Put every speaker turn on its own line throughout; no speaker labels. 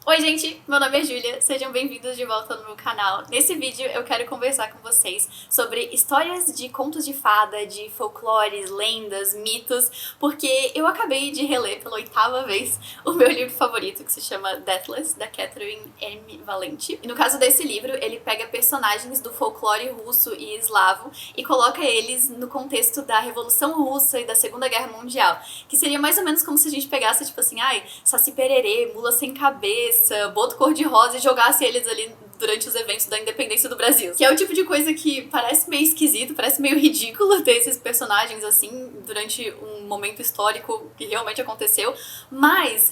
Oi gente, meu nome é Júlia, sejam bem-vindos de volta no meu canal. Nesse vídeo eu quero conversar com vocês sobre histórias de contos de fada, de folclores, lendas, mitos, porque eu acabei de reler pela 8ª vez o meu livro favorito, que se chama Deathless, da Catherine M. Valente. E no caso desse livro, ele pega personagens do folclore russo e eslavo e coloca eles no contexto da Revolução Russa e da Segunda Guerra Mundial, que seria mais ou menos como se a gente pegasse, tipo assim, Saci Pererê, Mula Sem Cabeça, Boto Cor-de-Rosa e jogasse eles ali durante os eventos da independência do Brasil. Que é o tipo de coisa que parece meio esquisito, parece meio ridículo ter esses personagens assim durante um momento histórico que realmente aconteceu, mas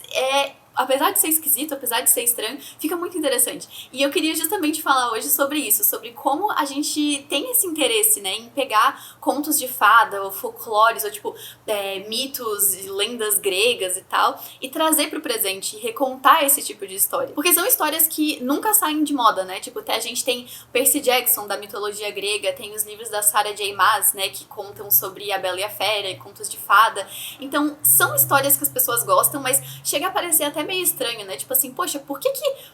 apesar de ser esquisito, apesar de ser estranho, fica muito interessante. E eu queria justamente falar hoje sobre isso, sobre como a gente tem esse interesse, né, em pegar contos de fada, ou folclores, ou tipo, mitos e lendas gregas e tal, e trazer pro presente, e recontar esse tipo de história. Porque são histórias que nunca saem de moda, né, tipo, até a gente tem Percy Jackson, da mitologia grega, tem os livros da Sarah J. Maas, né, que contam sobre a Bela e a Fera e contos de fada. Então, são histórias que as pessoas gostam, mas chega a parecer até meio estranho, né? Tipo assim, poxa, por que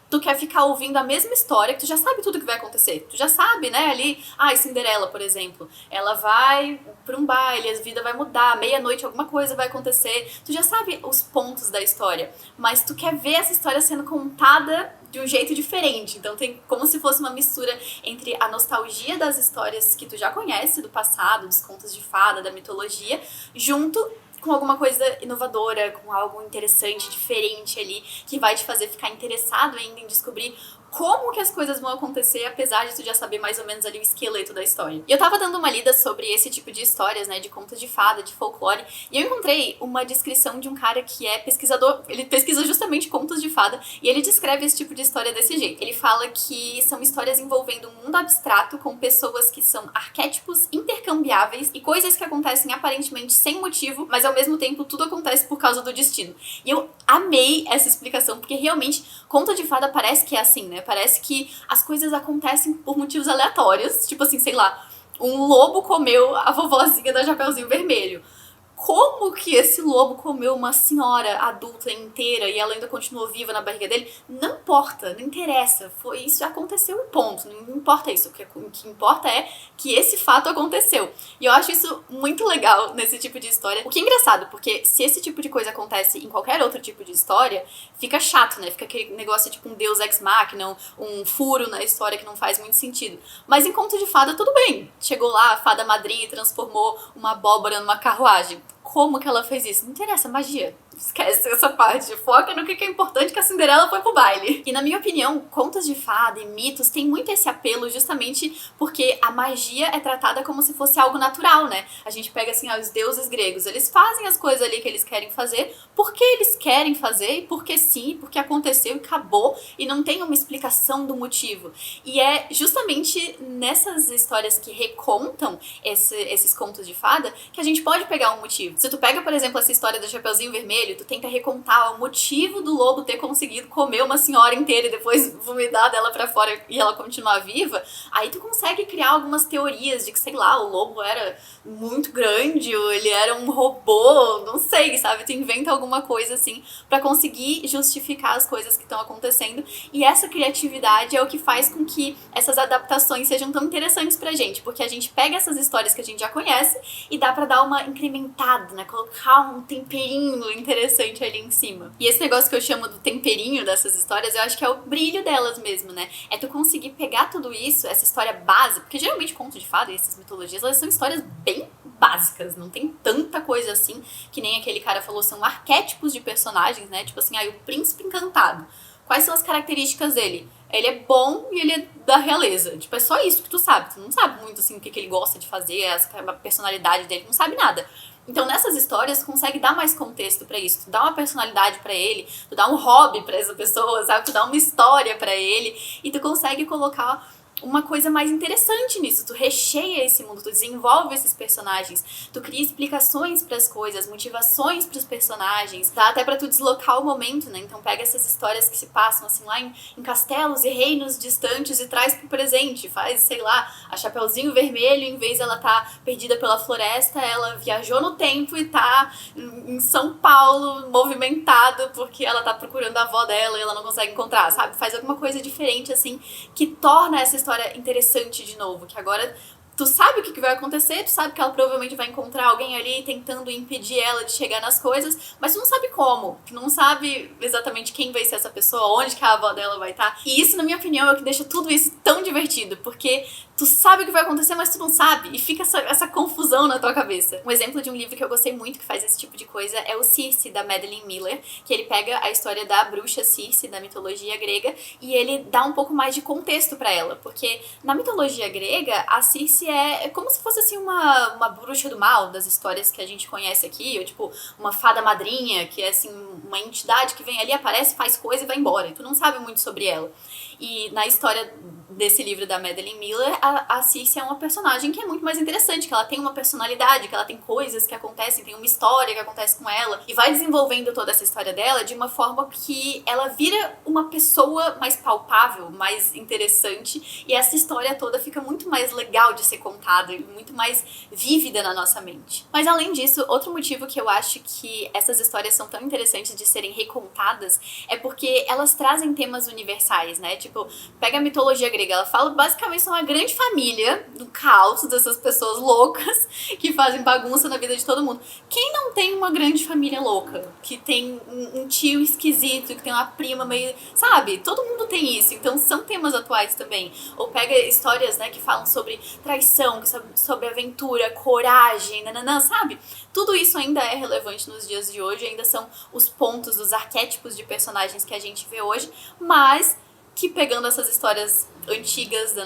tu quer ficar ouvindo a mesma história que tu já sabe tudo que vai acontecer? Tu já sabe, né? Ali, Cinderela, por exemplo, ela vai pra um baile, a vida vai mudar, meia-noite alguma coisa vai acontecer. Tu já sabe os pontos da história, mas tu quer ver essa história sendo contada de um jeito diferente. Então tem como se fosse uma mistura entre a nostalgia das histórias que tu já conhece do passado, dos contos de fada, da mitologia, junto com alguma coisa inovadora, com algo interessante, diferente ali, que vai te fazer ficar interessado ainda em descobrir como que as coisas vão acontecer, apesar de tu já saber mais ou menos ali o esqueleto da história. E eu tava dando uma lida sobre esse tipo de histórias, né, de contos de fada, de folclore, e eu encontrei uma descrição de um cara que é pesquisador, ele pesquisa justamente contos de fada, e ele descreve esse tipo de história desse jeito. Ele fala que são histórias envolvendo um mundo abstrato com pessoas que são arquétipos intercambiáveis e coisas que acontecem aparentemente sem motivo, mas ao mesmo tempo tudo acontece por causa do destino. E eu amei essa explicação, porque realmente conto de fada parece que é assim, né? Parece que as coisas acontecem por motivos aleatórios. Tipo assim, sei lá, um lobo comeu a vovozinha da Chapeuzinho Vermelho. Como que esse lobo comeu uma senhora adulta inteira e ela ainda continuou viva na barriga dele? Não importa, não interessa. Isso aconteceu e ponto. Não importa isso. O que importa é que esse fato aconteceu. E eu acho isso muito legal nesse tipo de história. O que é engraçado, porque se esse tipo de coisa acontece em qualquer outro tipo de história, fica chato, né? Fica aquele negócio tipo um deus ex machina, um furo na história que não faz muito sentido. Mas em conto de fada, tudo bem. Chegou lá, a fada madrinha e transformou uma abóbora numa carruagem. Como que ela fez isso? Não interessa, magia. Esquece essa parte. Foca no que é importante, que a Cinderela foi pro baile. E na minha opinião, contos de fada e mitos têm muito esse apelo justamente porque a magia é tratada como se fosse algo natural, né? A gente pega assim, os deuses gregos, eles fazem as coisas ali que eles querem fazer porque eles querem fazer e porque sim, porque aconteceu e acabou e não tem uma explicação do motivo. E é justamente nessas histórias que recontam esses contos de fada que a gente pode pegar um motivo. Se tu pega, por exemplo, essa história do Chapeuzinho Vermelho, tu tenta recontar o motivo do lobo ter conseguido comer uma senhora inteira e depois vomitar dela pra fora e ela continuar viva, aí tu consegue criar algumas teorias de que, sei lá, o lobo era muito grande ou ele era um robô, não sei, sabe? Tu inventa alguma coisa assim pra conseguir justificar as coisas que estão acontecendo e essa criatividade é o que faz com que essas adaptações sejam tão interessantes pra gente, porque a gente pega essas histórias que a gente já conhece e dá pra dar uma incrementada, né? Colocar um temperinho interessante ali em cima. E esse negócio que eu chamo do temperinho dessas histórias, eu acho que é o brilho delas mesmo, né? É tu conseguir pegar tudo isso, essa história básica, porque geralmente conto de fada e essas mitologias, elas são histórias bem básicas, não tem tanta coisa assim, que nem aquele cara falou, são arquétipos de personagens, né? Tipo assim, o príncipe encantado. Quais são as características dele? Ele é bom e ele é da realeza. Tipo, é só isso que tu sabe. Tu não sabe muito, assim, o que ele gosta de fazer, a personalidade dele, não sabe nada. Então, nessas histórias, tu consegue dar mais contexto pra isso. Tu dá uma personalidade pra ele, tu dá um hobby pra essa pessoa, sabe? Tu dá uma história pra ele e tu consegue colocar uma coisa mais interessante nisso. Tu recheia esse mundo, tu desenvolve esses personagens, tu cria explicações pras coisas, motivações pros personagens, dá até pra tu deslocar o momento, né? Então pega essas histórias que se passam assim lá em castelos e reinos distantes e traz pro presente, faz, sei lá, a Chapeuzinho Vermelho, em vez dela tá perdida pela floresta, ela viajou no tempo e tá em São Paulo, movimentado, porque ela tá procurando a avó dela e ela não consegue encontrar, sabe? Faz alguma coisa diferente, assim, que torna essa história interessante de novo, que agora tu sabe o que vai acontecer, tu sabe que ela provavelmente vai encontrar alguém ali tentando impedir ela de chegar nas coisas, mas tu não sabe como, tu não sabe exatamente quem vai ser essa pessoa, onde que a avó dela vai estar. E isso, na minha opinião, é o que deixa tudo isso tão divertido, porque tu sabe o que vai acontecer, mas tu não sabe, e fica essa confusão na tua cabeça. Um exemplo de um livro que eu gostei muito que faz esse tipo de coisa é o Circe, da Madeline Miller, que ele pega a história da bruxa Circe, da mitologia grega, e ele dá um pouco mais de contexto pra ela, porque na mitologia grega, a Circe é como se fosse assim uma bruxa do mal, das histórias que a gente conhece aqui, ou tipo uma fada madrinha, que é assim uma entidade que vem ali, aparece, faz coisa e vai embora, e tu não sabe muito sobre ela. E na história desse livro da Madeline Miller, a Circe é uma personagem que é muito mais interessante, que ela tem uma personalidade, que ela tem coisas que acontecem, tem uma história que acontece com ela, e vai desenvolvendo toda essa história dela de uma forma que ela vira uma pessoa mais palpável, mais interessante, e essa história toda fica muito mais legal de ser contada e muito mais vívida na nossa mente. Mas além disso, outro motivo que eu acho que essas histórias são tão interessantes de serem recontadas é porque elas trazem temas universais, né? Tipo, pega a mitologia grega, ela fala basicamente sobre uma grande família do caos dessas pessoas loucas que fazem bagunça na vida de todo mundo. Quem não tem uma grande família louca? Que tem um tio esquisito, que tem uma prima meio... Sabe? Todo mundo tem isso. Então são temas atuais também. Ou pega histórias, né, que falam sobre traição, sobre aventura, coragem, nananã, sabe? Tudo isso ainda é relevante nos dias de hoje, ainda são os pontos, os arquétipos de personagens que a gente vê hoje, mas que pegando essas histórias antigas do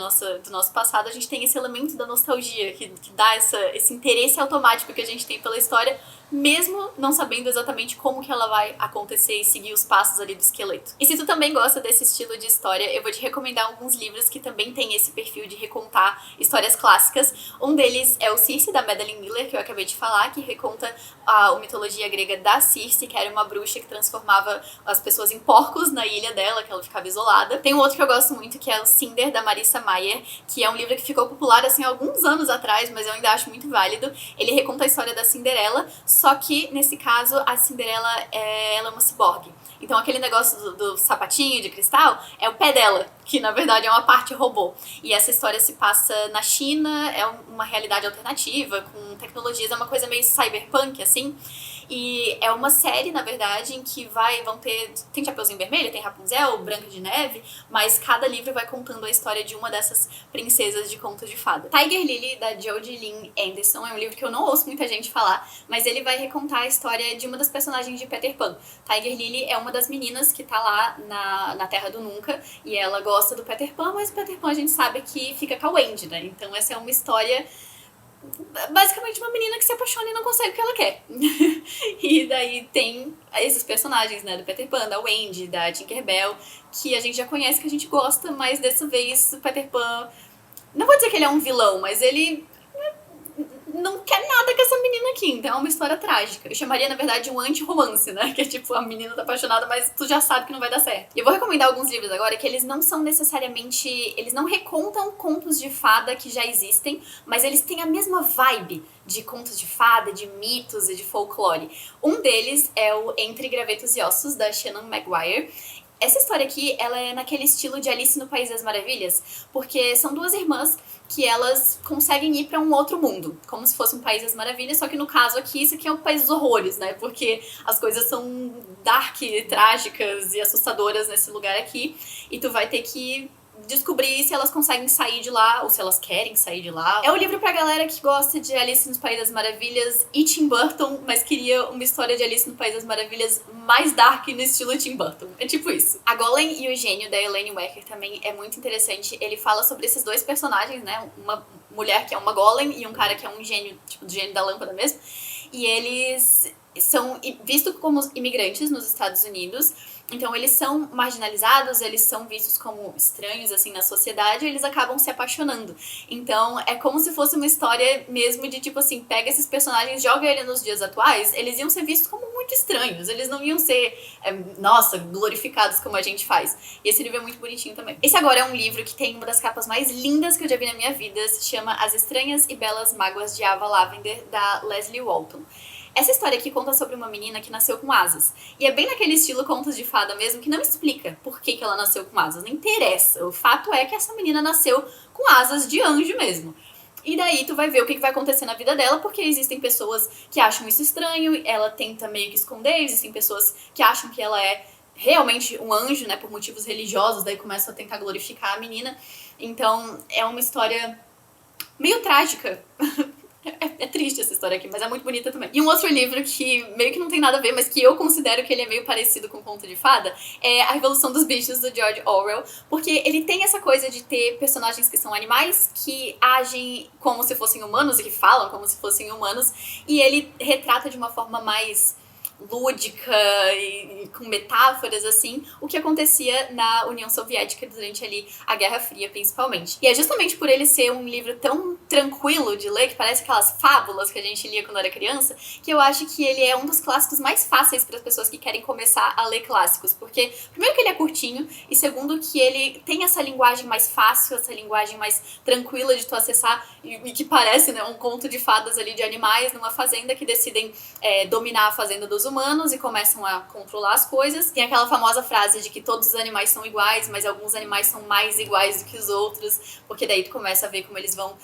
nosso passado, a gente tem esse elemento da nostalgia, que dá esse interesse automático que a gente tem pela história, mesmo não sabendo exatamente como que ela vai acontecer e seguir os passos ali do esqueleto. E se tu também gosta desse estilo de história, eu vou te recomendar alguns livros que também têm esse perfil de recontar histórias clássicas. Um deles é o Circe, da Madeline Miller, que eu acabei de falar, que reconta a mitologia grega da Circe, que era uma bruxa que transformava as pessoas em porcos na ilha dela, que ela ficava isolada. Tem um outro que eu gosto muito, que é o Cinder, da Marissa Meyer, que é um livro que ficou popular assim alguns anos atrás, mas eu ainda acho muito válido. Ele reconta a história da Cinderela, só que, nesse caso, a Cinderela ela é uma ciborgue. Então aquele negócio do sapatinho de cristal é o pé dela, que na verdade é uma parte robô. E essa história se passa na China, é uma realidade alternativa, com tecnologias, é uma coisa meio cyberpunk, assim. E é uma série, na verdade, em que tem Chapeuzinho Vermelho, tem Rapunzel, Branca de Neve, mas cada livro vai contando a história de uma dessas princesas de contos de fada. Tiger Lily, da Jodi Lynn Anderson, é um livro que eu não ouço muita gente falar, mas ele vai recontar a história de uma das personagens de Peter Pan. Tiger Lily é uma das meninas que tá lá na Terra do Nunca, e ela gosta do Peter Pan, mas o Peter Pan a gente sabe que fica com a Wendy, né? Então essa é uma história basicamente uma menina que se apaixona e não consegue o que ela quer. E daí tem esses personagens, né, do Peter Pan, da Wendy, da Tinkerbell, que a gente já conhece, que a gente gosta, mas dessa vez o Peter Pan, não vou dizer que ele é um vilão, mas ele não quer nada com essa menina aqui, então é uma história trágica. Eu chamaria, na verdade, um anti-romance, né? Que é tipo, a menina tá apaixonada, mas tu já sabe que não vai dar certo. E eu vou recomendar alguns livros agora que eles não são necessariamente... Eles não recontam contos de fada que já existem, mas eles têm a mesma vibe de contos de fada, de mitos e de folclore. Um deles é o Entre Gravetos e Ossos, da Shannon Maguire. Essa história aqui, ela é naquele estilo de Alice no País das Maravilhas, porque são duas irmãs que elas conseguem ir pra um outro mundo, como se fosse um País das Maravilhas, só que no caso aqui, isso aqui é um País dos Horrores, né? Porque as coisas são dark, trágicas e assustadoras nesse lugar aqui, e tu vai ter que descobrir se elas conseguem sair de lá, ou se elas querem sair de lá. É um livro pra galera que gosta de Alice no País das Maravilhas e Tim Burton, mas queria uma história de Alice no País das Maravilhas mais dark no estilo Tim Burton. É tipo isso. A Golem e o Gênio, da Elaine Wecker, também é muito interessante. Ele fala sobre esses dois personagens, né? Uma mulher que é uma Golem e um cara que é um gênio, tipo, do gênio da lâmpada mesmo. E eles são vistos como imigrantes nos Estados Unidos. Então eles são marginalizados, eles são vistos como estranhos, assim, na sociedade, e eles acabam se apaixonando. Então é como se fosse uma história mesmo de, tipo assim, pega esses personagens, joga ele nos dias atuais, eles iam ser vistos como muito estranhos, eles não iam ser, nossa, glorificados como a gente faz. E esse livro é muito bonitinho também. Esse agora é um livro que tem uma das capas mais lindas que eu já vi na minha vida, se chama As Estranhas e Belas Mágoas de Ava Lavender, da Leslie Walton. Essa história aqui conta sobre uma menina que nasceu com asas. E é bem naquele estilo contos de fada mesmo, que não explica por que ela nasceu com asas. Não interessa. O fato é que essa menina nasceu com asas de anjo mesmo. E daí tu vai ver o que vai acontecer na vida dela, porque existem pessoas que acham isso estranho, ela tenta meio que esconder, existem pessoas que acham que ela é realmente um anjo, né, por motivos religiosos, daí começam a tentar glorificar a menina. Então é uma história meio trágica. É triste essa história aqui, mas é muito bonita também. E um outro livro que meio que não tem nada a ver, mas que eu considero que ele é meio parecido com Conto de Fada, é A Revolução dos Bichos, do George Orwell, porque ele tem essa coisa de ter personagens que são animais, que agem como se fossem humanos e que falam como se fossem humanos, e ele retrata de uma forma mais lúdica e com metáforas, assim, o que acontecia na União Soviética durante ali a Guerra Fria, principalmente. E é justamente por ele ser um livro tão tranquilo de ler, que parece aquelas fábulas que a gente lia quando era criança, que eu acho que ele é um dos clássicos mais fáceis para as pessoas que querem começar a ler clássicos, porque primeiro que ele é curtinho, e segundo que ele tem essa linguagem mais fácil, essa linguagem mais tranquila de tu acessar, e que parece, né, um conto de fadas ali de animais numa fazenda que decidem dominar a fazenda dos humanos e começam a controlar as coisas. Tem aquela famosa frase de que todos os animais são iguais, mas alguns animais são mais iguais do que os outros, porque daí tu começa a ver como eles vão...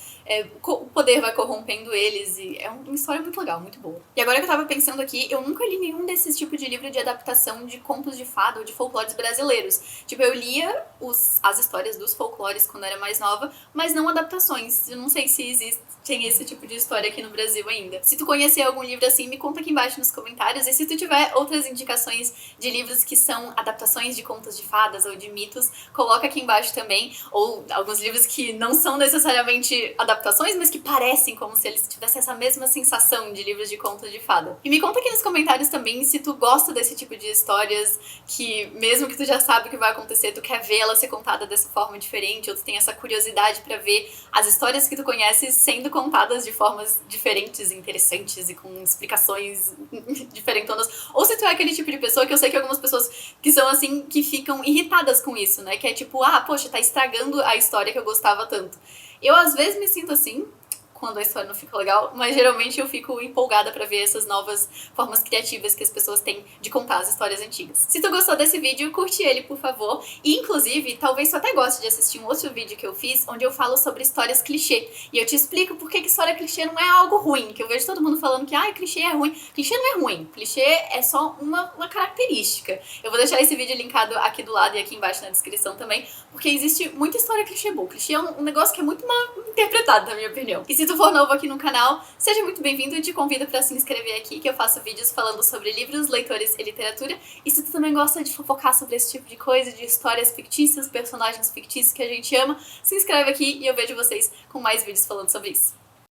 o poder vai corrompendo eles, e é uma história muito legal, muito boa. E agora que eu tava pensando aqui, eu nunca li nenhum desses tipos de livro de adaptação de contos de fada ou de folclores brasileiros. Tipo, eu lia as histórias dos folclores quando era mais nova, mas não adaptações. Eu não sei se existem esse tipo de história aqui no Brasil ainda. Se tu conhecer algum livro assim, me conta aqui embaixo nos comentários, e se tu tiver outras indicações de livros que são adaptações de contos de fadas ou de mitos, coloca aqui embaixo também, ou alguns livros que não são necessariamente adaptações, mas que parecem como se eles tivessem essa mesma sensação de livros de contos de fada. E me conta aqui nos comentários também se tu gosta desse tipo de histórias, que mesmo que tu já sabe o que vai acontecer, tu quer ver ela ser contada dessa forma diferente, ou tu tem essa curiosidade pra ver as histórias que tu conhece sendo contadas de formas diferentes, interessantes e com explicações diferentonas. Ou se tu é aquele tipo de pessoa, que eu sei que algumas pessoas que são assim, que ficam irritadas com isso, né? Que é tipo, poxa, tá estragando a história que eu gostava tanto. Eu às vezes me sinto assim, quando a história não fica legal, mas geralmente eu fico empolgada pra ver essas novas formas criativas que as pessoas têm de contar as histórias antigas. Se tu gostou desse vídeo, curte ele, por favor. E, inclusive, talvez tu até goste de assistir um outro vídeo que eu fiz, onde eu falo sobre histórias clichê. E eu te explico por que história clichê não é algo ruim, que eu vejo todo mundo falando que, clichê é ruim. Clichê não é ruim, clichê é só uma característica. Eu vou deixar esse vídeo linkado aqui do lado e aqui embaixo na descrição também, porque existe muita história clichê boa. Clichê é um negócio que é muito mal interpretado, na minha opinião. E se tu for novo aqui no canal, seja muito bem-vindo e te convido para se inscrever aqui, que eu faço vídeos falando sobre livros, leitores e literatura. E se tu também gosta de fofocar sobre esse tipo de coisa, de histórias fictícias, personagens fictícios que a gente ama, se inscreve aqui e eu vejo vocês com mais vídeos falando sobre isso.